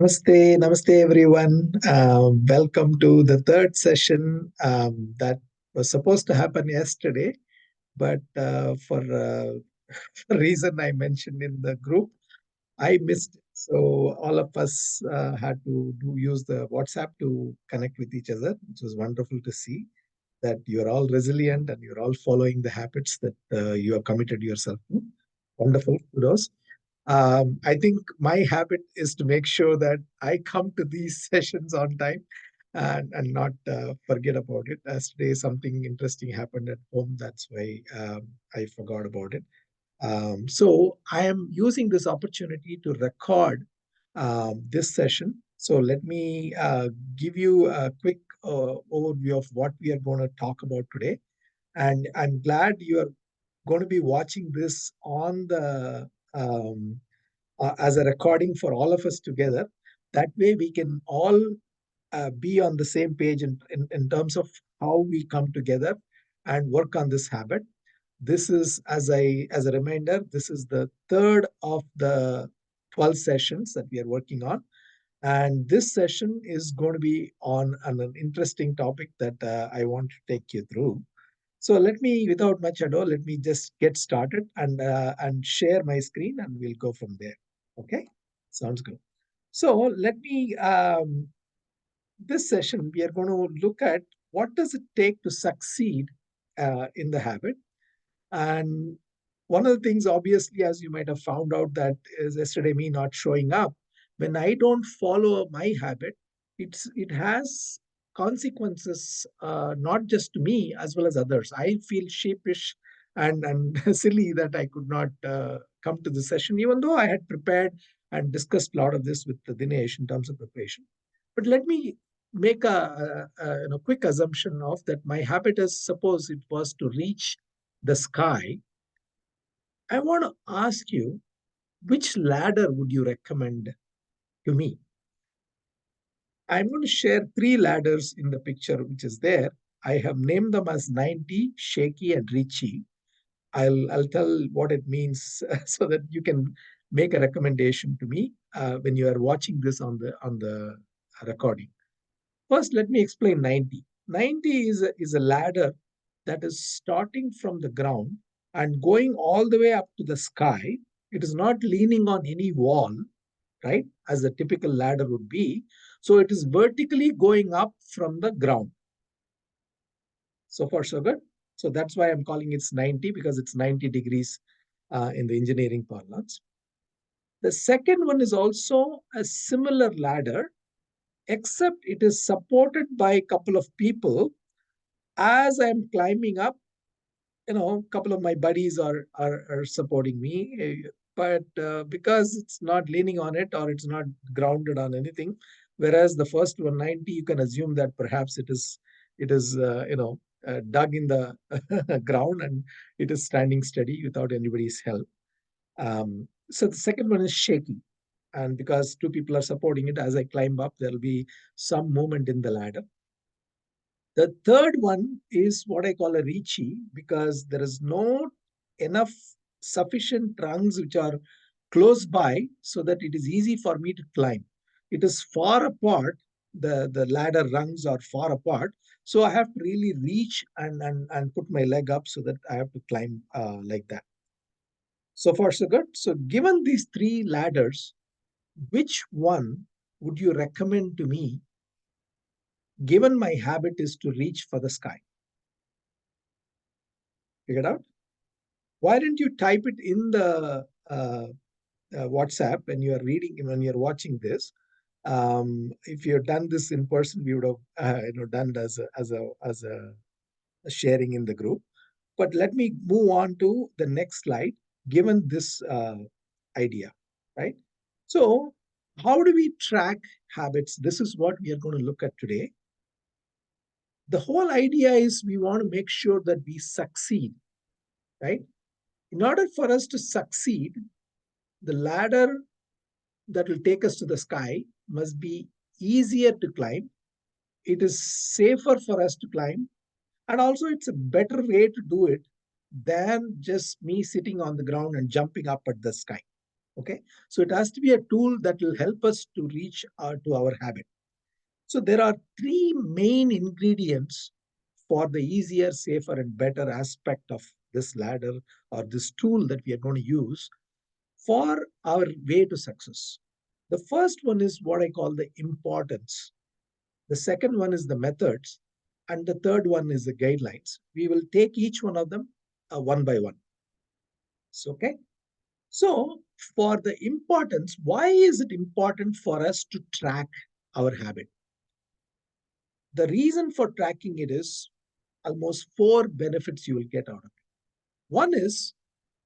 Namaste everyone. Welcome to the third session that was supposed to happen yesterday, but for a reason I mentioned in the group, I missed it. So all of us had to use the WhatsApp to connect with each other, which was wonderful to see that you're all resilient and you're all following the habits that you have committed yourself to. Wonderful, kudos. I think my habit is to make sure that I come to these sessions on time and not forget about it. As today, something interesting happened at home. That's why I forgot about it. So I am using this opportunity to record this session. So let me give you a quick overview of what we are going to talk about today. And I'm glad you are going to be watching this on the as a recording for all of us together. That way, we can all be on the same page in terms of how we come together and work on this habit. This is, as a reminder, this is the third of the 12 sessions that we are working on. And this session is going to be on an interesting topic that I want to take you through. So let me, without much ado, let me just get started and share my screen, and we'll go from there. Okay, sounds good. So let me. This session we are going to look at what does it take to succeed in the habit, and one of the things, obviously, as you might have found out, that is yesterday me not showing up. When I don't follow my habit, it has consequences, not just to me as well as others. I feel sheepish and silly that I could not come to the session, even though I had prepared and discussed a lot of this with Dinesh in terms of preparation. But let me make a quick assumption of that. My habit is, suppose it was to reach the sky. I want to ask you, which ladder would you recommend to me? I'm going to share three ladders in the picture, which is there. I have named them as 90, Shaky, and Richie. I'll tell what it means so that you can make a recommendation to me when you are watching this on the recording. First, let me explain 90. 90 is a ladder that is starting from the ground and going all the way up to the sky. It is not leaning on any wall, right, as a typical ladder would be. So it is vertically going up from the ground. So far, so good. So that's why I'm calling it 90, because it's 90 degrees in the engineering parlance. The second one is also a similar ladder, except it is supported by a couple of people. As I'm climbing up, a couple of my buddies are supporting me, but because it's not leaning on it or it's not grounded on anything, whereas the first 190, you can assume that perhaps it is dug in the ground, and it is standing steady without anybody's help. So the second one is shaky, and because two people are supporting it, as I climb up, there'll be some movement in the ladder. The third one is what I call a Ricci, because there is no enough sufficient rungs which are close by so that it is easy for me to climb. It is far apart. The ladder rungs are far apart. So I have to really reach and put my leg up so that I have to climb like that. So far, so good. So given these three ladders, which one would you recommend to me, given my habit is to reach for the sky? Figured out? Why didn't you type it in the WhatsApp when you are reading, when you're watching this? If you had done this in person, we would have done it as a sharing in the group. But let me move on to the next slide, given this idea, right? So, how do we track habits? This is what we are going to look at today. The whole idea is we want to make sure that we succeed, right? In order for us to succeed, the ladder that will take us to the sky must be easier to climb. It is safer for us to climb. And also, it's a better way to do it than just me sitting on the ground and jumping up at the sky. Okay, so it has to be a tool that will help us to reach to our habit. So there are three main ingredients for the easier, safer, and better aspect of this ladder or this tool that we are going to use for our way to success. The first one is what I call the importance. The second one is the methods. And the third one is the guidelines. We will take each one of them one by one. So, okay. So, for the importance, why is it important for us to track our habit? The reason for tracking it is almost four benefits you will get out of it. One is,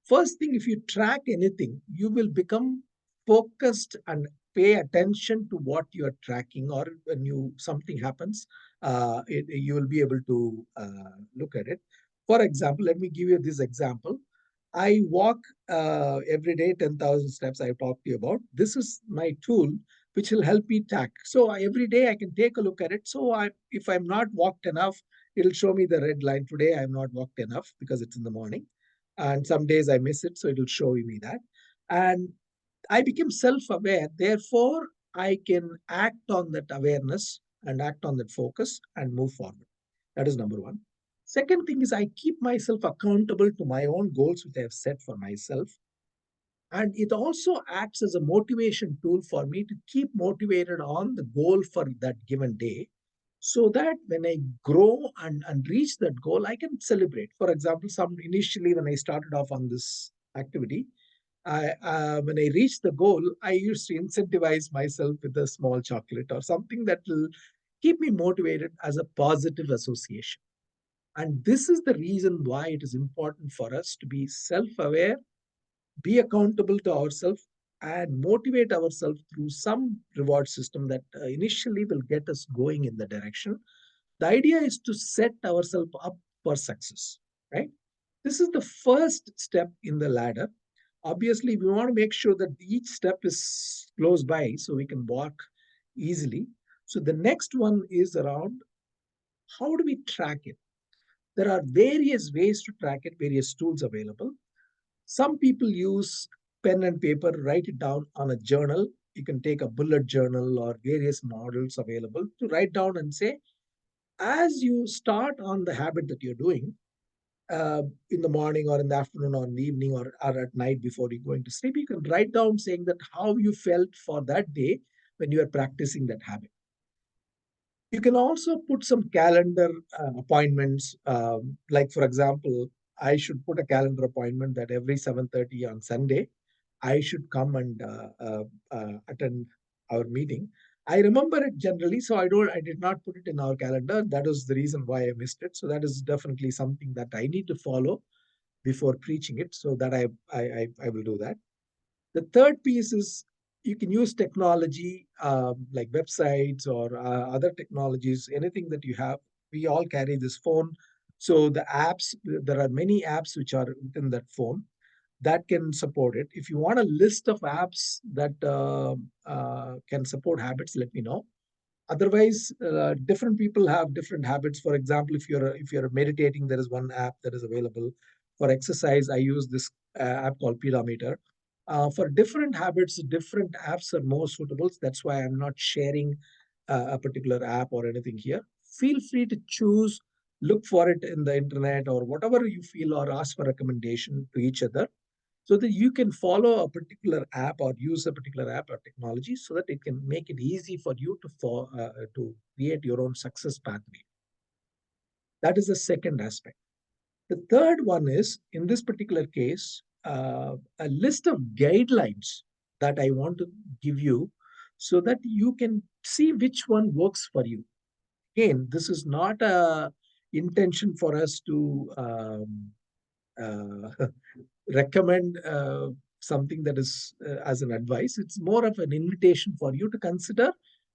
first thing, if you track anything, you will become focused and pay attention to what you are tracking, or when you something happens, you will be able to look at it. For example, let me give you this example. I walk every day 10,000 steps. I talked to you about. This is my tool which will help me track. So every day I can take a look at it. So if I'm not walked enough, it'll show me the red line. Today I'm not walked enough because it's in the morning, and some days I miss it, so it'll show me that. And I become self-aware. Therefore, I can act on that awareness and act on that focus and move forward. That is number one. Second thing is I keep myself accountable to my own goals, which I have set for myself. And it also acts as a motivation tool for me to keep motivated on the goal for that given day, so that when I grow and reach that goal, I can celebrate. For example, some initially when I started off on this activity, when I reached the goal, I used to incentivize myself with a small chocolate or something that will keep me motivated as a positive association. And this is the reason why it is important for us to be self aware, be accountable to ourselves, and motivate ourselves through some reward system that initially will get us going in the direction. The idea is to set ourselves up for success, right? This is the first step in the ladder. Obviously, we want to make sure that each step is close by so we can walk easily. So the next one is around how do we track it? There are various ways to track it, various tools available. Some people use pen and paper, write it down on a journal. You can take a bullet journal or various models available to write down and say, as you start on the habit that you're doing, in the morning or in the afternoon or in the evening, or at night before you're going to sleep, you can write down saying that how you felt for that day when you are practicing that habit. You can also put some calendar appointments. Like, for example, I should put a calendar appointment that every 7:30 on Sunday, I should come and attend our meeting. I remember it generally, so I did not put it in our calendar. That is the reason why I missed it. So that is definitely something that I need to follow before preaching it. So that I will do that. The third piece is you can use technology, like websites or other technologies, anything that you have. We all carry this phone. So the apps, there are many apps which are within that phone that can support it. If you want a list of apps that can support habits, let me know. Otherwise, different people have different habits. For example, if you're meditating, there is one app that is available. For exercise, I use this app called Pedometer. For different habits, different apps are more suitable. That's why I'm not sharing a particular app or anything here. Feel free to choose, look for it in the internet or whatever you feel, or ask for recommendation to each other, so that you can follow a particular app or use a particular app or technology, so that it can make it easy for you to create your own success pathway. That is the second aspect. The third one is, in this particular case, a list of guidelines that I want to give you, so that you can see which one works for you. Again, this is not a intention for us to recommend something that is as an advice. It's more of an invitation for you to consider,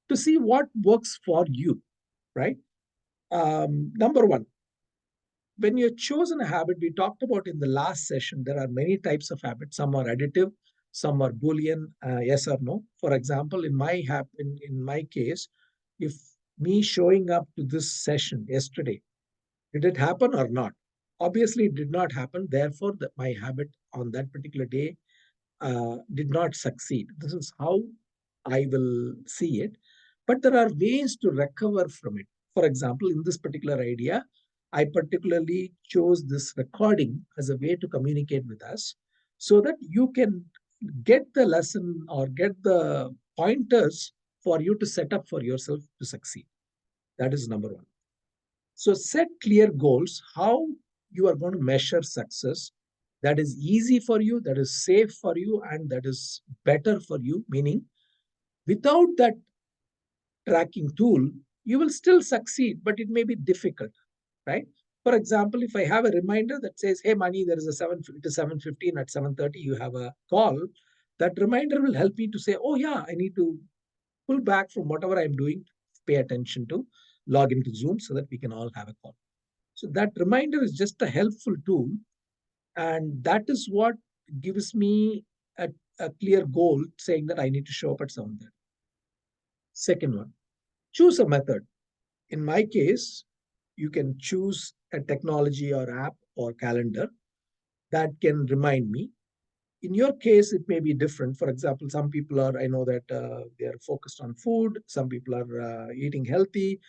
to see what works for you, right? Number one, when you're chosen a habit, we talked about in the last session, there are many types of habits. Some are additive, some are Boolean, yes or no. For example, in my case, if me showing up to this session yesterday, did it happen or not? Obviously, it did not happen. Therefore, my habit on that particular day did not succeed. This is how I will see it. But there are ways to recover from it. For example, in this particular idea, I particularly chose this recording as a way to communicate with us so that you can get the lesson or get the pointers for you to set up for yourself to succeed. That is number one. So set clear goals, how you are going to measure success that is easy for you, that is safe for you, and that is better for you. Meaning, without that tracking tool, you will still succeed, but it may be difficult, right? For example, if I have a reminder that says, "Hey, Mani, there is a 7:15 at 7:30, you have a call," that reminder will help me to say, "Oh yeah, I need to pull back from whatever I'm doing, pay attention to, log into Zoom so that we can all have a call." So that reminder is just a helpful tool, and that is what gives me a clear goal saying that I need to show up at 7:30. Second one, choose a method. In my case, you can choose a technology or app or calendar that can remind me. In your case, it may be different. For example, some people are, I know that they are focused on food, some people are eating healthy,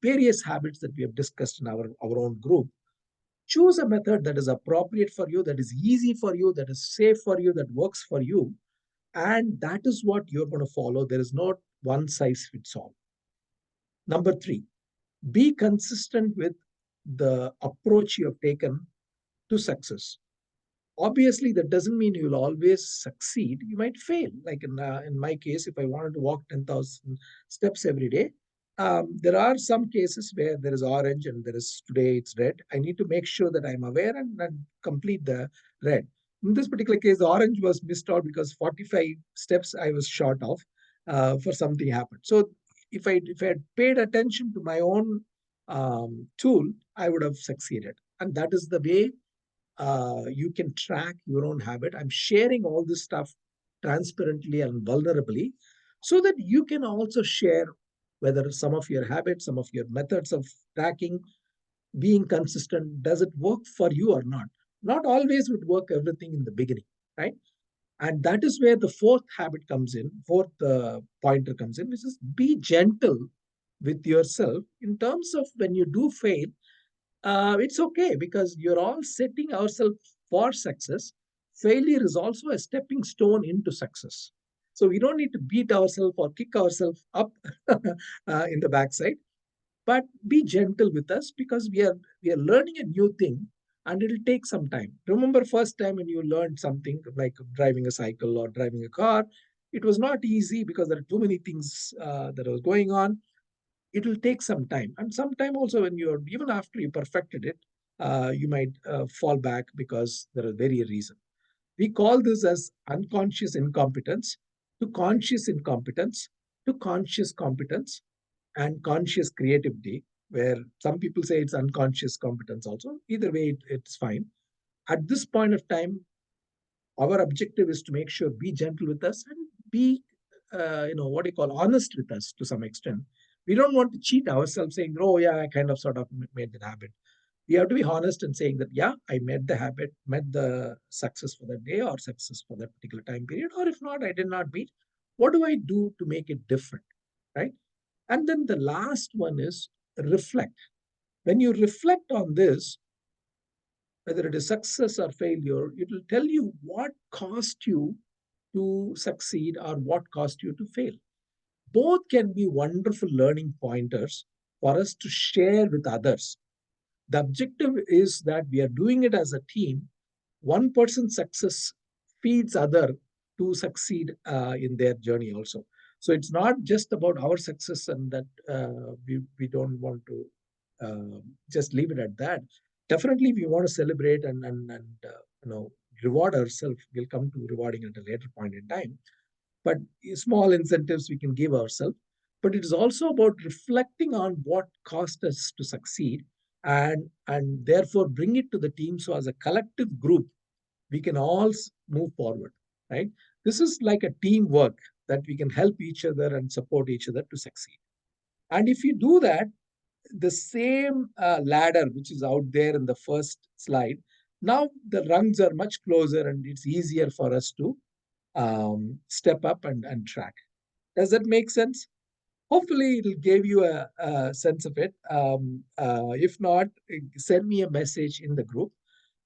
various habits that we have discussed in our own group. Choose a method that is appropriate for you, that is easy for you, that is safe for you, that works for you. And that is what you're going to follow. There is not one size fits all. Number three, be consistent with the approach you have taken to success. Obviously, that doesn't mean you'll always succeed. You might fail. Like in my case, if I wanted to walk 10,000 steps every day, there are some cases where there is orange and there is today it's red. I need to make sure that I'm aware and complete the red. In this particular case, the orange was missed out because 45 steps I was short of for something happened. So if I had paid attention to my own tool, I would have succeeded. And that is the way you can track your own habit. I'm sharing all this stuff transparently and vulnerably so that you can also share whether some of your habits, some of your methods of tracking, being consistent, does it work for you or not? Not always would work everything in the beginning, right? And that is where the fourth habit comes in, fourth pointer comes in, which is be gentle with yourself in terms of when you do fail, it's okay because you're all setting ourselves for success. Failure is also a stepping stone into success. So we don't need to beat ourselves or kick ourselves up in the backside, but be gentle with us because we are learning a new thing and it'll take some time. Remember, first time when you learned something like driving a cycle or driving a car, it was not easy because there are too many things that was going on. It will take some time, and sometime also when you're even after you perfected it, you might fall back because there are various reasons. We call this as unconscious incompetence to conscious incompetence to conscious competence and conscious creativity, where some people say it's unconscious competence also. Either way, it's fine. At this point of time, our objective is to make sure be gentle with us and be what do you call honest with us to some extent. We don't want to cheat ourselves saying, "Oh yeah, I kind of sort of made that habit." We have to be honest in saying that, yeah, I met the habit, met the success for that day or success for that particular time period, or if not, I did not meet. What do I do to make it different, right? And then the last one is reflect. When you reflect on this, whether it is success or failure, it will tell you what cost you to succeed or what cost you to fail. Both can be wonderful learning pointers for us to share with others. The objective is that we are doing it as a team. One person's success feeds other to succeed in their journey also. So it's not just about our success and that we don't want to just leave it at that. Definitely, we want to celebrate and reward ourselves. We'll come to rewarding at a later point in time, but small incentives we can give ourselves. But it is also about reflecting on what cost us to succeed and therefore bring it to the team. So as a collective group, we can all move forward, right? This is like a teamwork that we can help each other and support each other to succeed. And if you do that, the same ladder which is out there in the first slide Now the rungs are much closer and it's easier for us to step up and track. Does that make sense? Hopefully, it'll give you a sense of it. If not, send me a message in the group.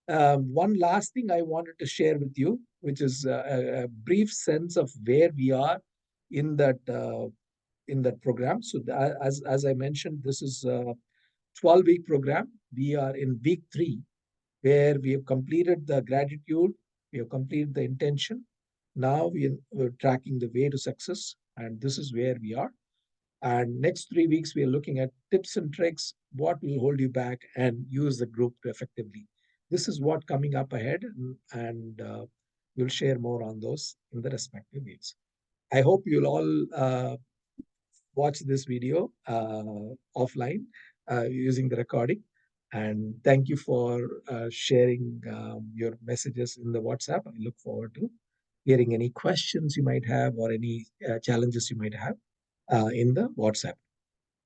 One last thing I wanted to share with you, which is a brief sense of where we are in that program. So, as I mentioned, this is a 12-week program. We are in week 3, where we have completed the gratitude, we have completed the intention. Now we're tracking the way to success, and this is where we are. And next 3 weeks, we are looking at tips and tricks, what will hold you back, and use the group effectively. This is what coming up ahead, and we'll share more on those in the respective weeks. I hope you'll all watch this video offline using the recording. And thank you for sharing your messages in the WhatsApp. I look forward to hearing any questions you might have or any challenges you might have in the WhatsApp.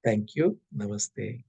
Thank you. Namaste.